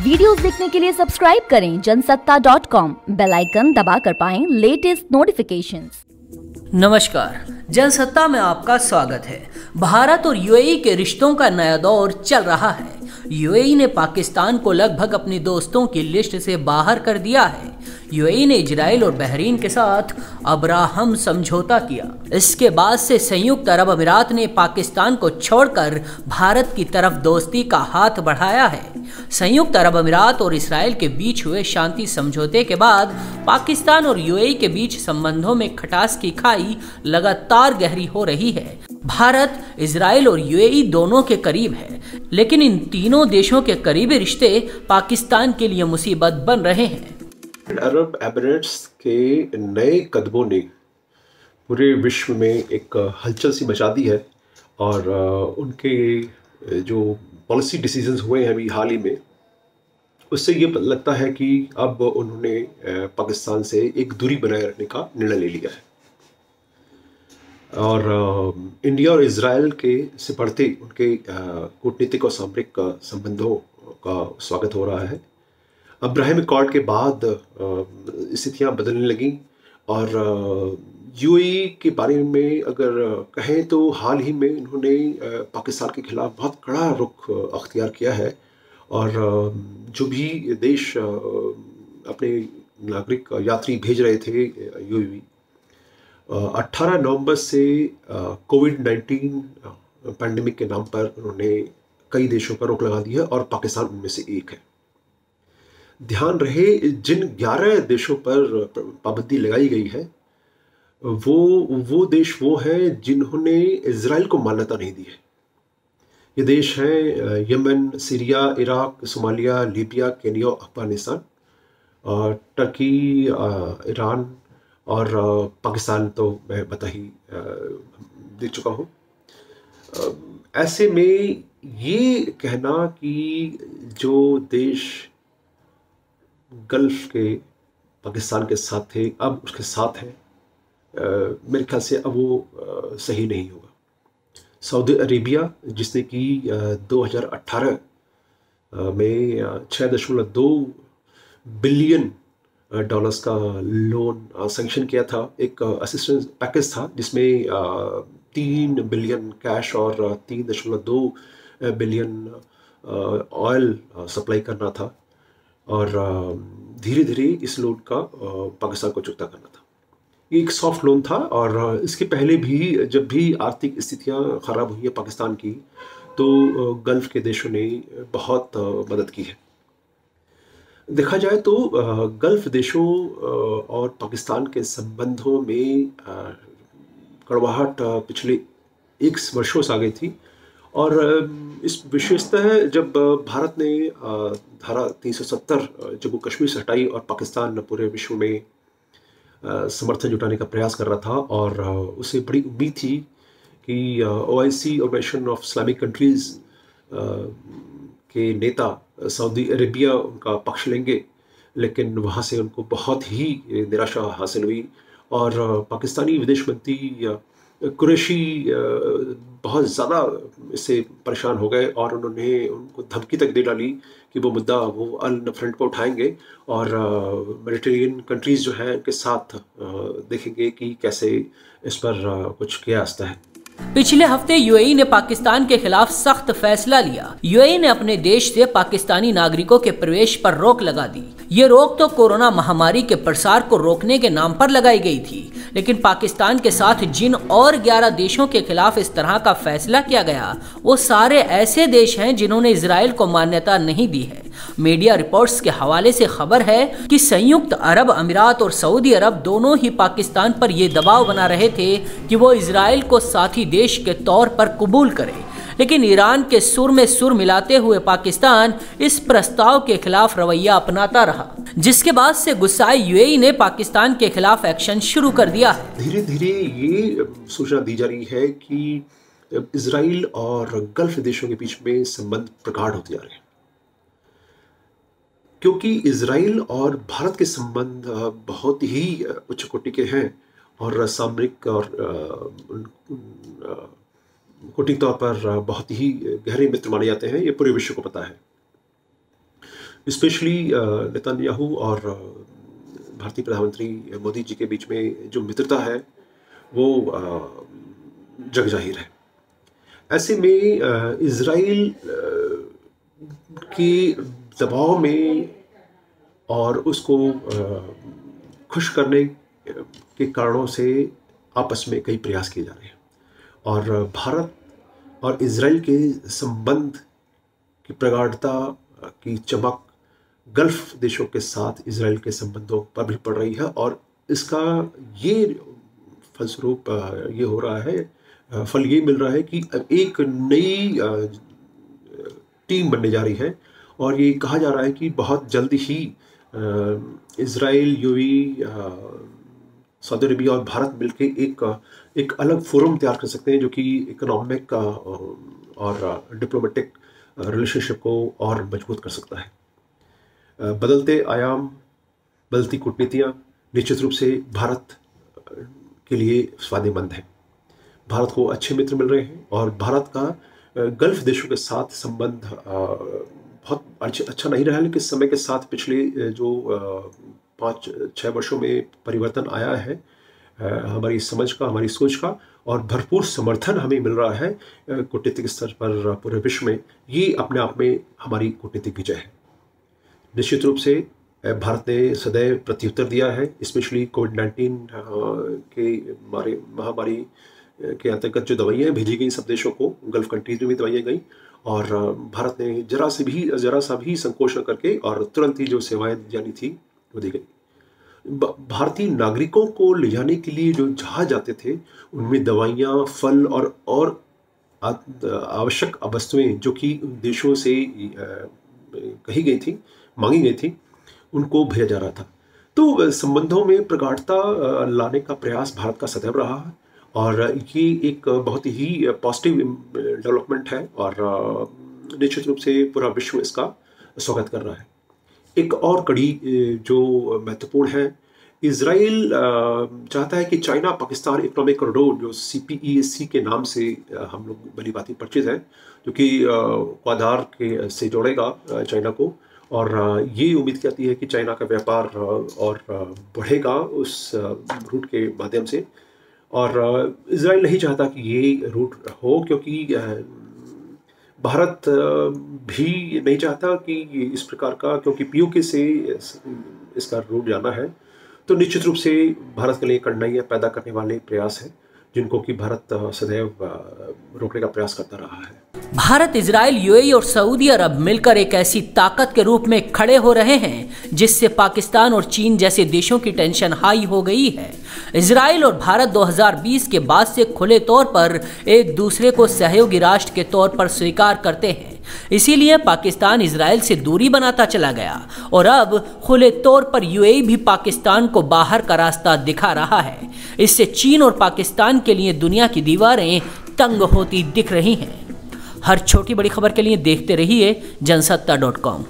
Videos देखने के लिए सब्सक्राइब करें जनसत्ता.com, बेल आइकन दबाकर पाएं लेटेस्ट नोटिफिकेशंस। नमस्कार, जनसत्ता में आपका स्वागत है। भारत और यूएई के रिश्तों का नया दौर चल रहा है। यूएई ने पाकिस्तान को लगभग अपनी दोस्तों की लिस्ट से बाहर कर दिया है। यूएई ने इजराइल और बहरीन के साथ अब्राहम समझौता किया। इसके बाद से संयुक्त अरब अमीरात ने पाकिस्तान को छोड़कर भारत की तरफ दोस्ती का हाथ बढ़ाया है। संयुक्त अरब अमीरात और इसराइल के बीच हुए शांति समझौते के बाद पाकिस्तान और यूएई के बीच संबंधों में खटास की खाई लगातार गहरी हो रही है। भारत, इजराइल और यूएई दोनों के करीब है, लेकिन इन तीनों देशों के करीबी रिश्ते पाकिस्तान के लिए मुसीबत बन रहे हैं। अरब एमिरेट्स के नए कदमों ने पूरे विश्व में एक हलचल सी मचा दी है और उनके जो पॉलिसी डिसीजंस हुए हैं अभी हाल ही में, उससे ये लगता है कि अब उन्होंने पाकिस्तान से एक दूरी बनाए रखने का निर्णय ले लिया है। और इंडिया और इजराइल के से बढ़ते उनके कूटनीतिक और सामरिक संबंधों का स्वागत हो रहा है। अब्राहम अकॉर्ड के बाद स्थितियाँ बदलने लगीं और यूएई के बारे में अगर कहें तो हाल ही में इन्होंने पाकिस्तान के खिलाफ बहुत कड़ा रुख अख्तियार किया है और जो भी देश अपने नागरिक यात्री भेज रहे थे यूएई, 18 नवंबर से कोविड-19 पैंडेमिक के नाम पर उन्होंने कई देशों पर रोक लगा दी है और पाकिस्तान उनमें से एक है। ध्यान रहे, जिन 11 देशों पर पाबंदी लगाई गई है वो देश वो हैं जिन्होंने इजराइल को मान्यता नहीं दी है। ये देश हैं Yemen, Syria, Iraq, Somalia, Libya, Kenya, Afghanistan, Turkey, Iran और पाकिस्तान तो मैं बता ही दे चुका हूँ। ऐसे में ये कहना कि जो देश गल्फ के पाकिस्तान के साथ थे अब उसके साथ हैं, मेरे ख्याल से अब वो सही नहीं होगा। सऊदी अरेबिया, जिसने कि 2018 में 6.2 बिलियन डॉलर्स का लोन सैंक्शन किया था, एक असिस्टेंस पैकेज था जिसमें 3 बिलियन कैश और 3.2 बिलियन ऑयल सप्लाई करना था और धीरे धीरे इस लोन का पाकिस्तान को चुकता करना था। ये एक सॉफ्ट लोन था और इसके पहले भी जब भी आर्थिक स्थितियां खराब हुई है पाकिस्तान की, तो गल्फ के देशों ने बहुत मदद की है। देखा जाए तो गल्फ देशों और पाकिस्तान के संबंधों में कड़वाहट पिछले 1 वर्षों से आ गई थी और इस विशेषतः जब भारत ने धारा 370 जम्मू कश्मीर से हटाई और पाकिस्तान पूरे विश्व में समर्थन जुटाने का प्रयास कर रहा था और उसे बड़ी उम्मीद थी कि OIC, organisation of Islamic countries के नेता सऊदी अरेबिया उनका पक्ष लेंगे, लेकिन वहाँ से उनको बहुत ही निराशा हासिल हुई और पाकिस्तानी विदेश मंत्री कुरैशी बहुत ज़्यादा इससे परेशान हो गए और उन्होंने उनको धमकी तक दे डाली कि वो मुद्दा वो अल फ्रंट पर उठाएंगे और मेडिटेरेनियन कंट्रीज़ जो हैं उनके साथ देखेंगे कि कैसे इस पर कुछ किया जाता है। पिछले हफ्ते यूएई ने पाकिस्तान के खिलाफ सख्त फैसला लिया। यूएई ने अपने देश से पाकिस्तानी नागरिकों के प्रवेश पर रोक लगा दी। ये रोक तो कोरोना महामारी के प्रसार को रोकने के नाम पर लगाई गई थी, लेकिन पाकिस्तान के साथ जिन और 11 देशों के खिलाफ इस तरह का फैसला किया गया, वो सारे ऐसे देश हैं जिन्होंने इजराइल को मान्यता नहीं दी है। मीडिया रिपोर्ट्स के हवाले से खबर है कि संयुक्त अरब अमीरात और सऊदी अरब दोनों ही पाकिस्तान पर यह दबाव बना रहे थे कि वो इजराइल को साथी देश के तौर पर कबूल करे, लेकिन ईरान के सुर में सुर मिलाते हुए पाकिस्तान इस प्रस्ताव के खिलाफ रवैया अपनाता रहा, जिसके बाद से गुस्साए यूएई ने पाकिस्तान के खिलाफ एक्शन शुरू कर दिया है। धीरे धीरे ये सूचना दी जा रही है कि इजराइल और गल्फ देशों के बीच में संबंध प्रगाढ़ होते जा रहे हैं, क्योंकि इजराइल और भारत के संबंध बहुत ही उच्च कोटि के हैं और सामरिक और कूटनीतिक तौर पर बहुत ही गहरे मित्र माने जाते हैं। ये पूरे विश्व को पता है। स्पेशली नेतन्याहू और भारतीय प्रधानमंत्री मोदी जी के बीच में जो मित्रता है वो जग जाहिर है। ऐसे में इज़राइल के दबाव में और उसको खुश करने के कारणों से आपस में कई प्रयास किए जा रहे हैं, और भारत और इज़राइल के संबंध की प्रगाढ़ता की चमक गल्फ देशों के साथ इज़राइल के संबंधों पर भी पड़ रही है, और इसका ये फलस्वरूप ये हो रहा है, फल ये मिल रहा है कि एक नई टीम बनने जा रही है, और ये कहा जा रहा है कि बहुत जल्द ही इज़राइल, यूएई, सऊदी अरबिया और भारत मिलके एक अलग फोरम तैयार कर सकते हैं जो कि इकोनॉमिक और डिप्लोमेटिक रिलेशनशिप को और मजबूत कर सकता है। बदलते आयाम, बदलती कूटनीतियाँ निश्चित रूप से भारत के लिए फायदेमंद है। भारत को अच्छे मित्र मिल रहे हैं, और भारत का गल्फ देशों के साथ संबंध बहुत अच्छा नहीं रहा, लेकिन समय के साथ पिछले जो 5-6 वर्षों में परिवर्तन आया है हमारी समझ का, हमारी सोच का, और भरपूर समर्थन हमें मिल रहा है कूटनीतिक स्तर पर पूरे विश्व में। ये अपने आप में हमारी कूटनीतिक विजय है। निश्चित रूप से भारत ने सदैव प्रत्युत्तर दिया है, स्पेशली कोविड-19 के महामारी के अंतर्गत जो दवाइयाँ भेजी गई सब देशों को, गल्फ कंट्रीज में भी दवाइयाँ गई, और भारत ने जरा सा भी संकोच न करके और तुरंत ही जो सेवाएं जानी थी वो दी गई। भारतीय नागरिकों को ले जाने के लिए जो जहाज जाते थे उनमें दवाइयाँ, फल और आवश्यक वस्तुएं जो कि देशों से कही गई थी, मांगी गई थी, उनको भेजा जा रहा था। तो संबंधों में प्रगाढ़ता लाने का प्रयास भारत का सदैव रहा है, और ये एक बहुत ही पॉजिटिव डेवलपमेंट है, और निश्चित रूप से पूरा विश्व इसका स्वागत कर रहा है। एक और कड़ी जो महत्वपूर्ण है, इज़राइल चाहता है कि चाइना पाकिस्तान इकोनॉमिक कॉरिडोर, जो CPEC के नाम से हम लोग भली भांति परिचित हैं, जो कि क्वादार के से जोड़ेगा चाइना को, और ये उम्मीद करती है कि चाइना का व्यापार और बढ़ेगा उस रूट के माध्यम से। और इज़राइल नहीं चाहता कि ये रूट हो, क्योंकि भारत भी नहीं चाहता कि इस प्रकार का, क्योंकि POK से इसका रूट जाना है, तो निश्चित रूप से भारत के लिए कठिनाइयाँ पैदा करने वाले प्रयास हैं जिनको कि भारत सदैव रोकने का प्रयास करता रहा है। भारत, इजराइल, यूएई और सऊदी अरब मिलकर एक ऐसी ताकत के रूप में खड़े हो रहे हैं जिससे पाकिस्तान और चीन जैसे देशों की टेंशन हाई हो गई है। इजराइल और भारत 2020 के बाद से खुले तौर पर एक दूसरे को सहयोगी राष्ट्र के तौर पर स्वीकार करते हैं। इसीलिए पाकिस्तान इजराइल से दूरी बनाता चला गया और अब खुले तौर पर यूएई भी पाकिस्तान को बाहर का रास्ता दिखा रहा है। इससे चीन और पाकिस्तान के लिए दुनिया की दीवारें तंग होती दिख रही हैं। हर छोटी बड़ी खबर के लिए देखते रहिए जनसत्ता.com।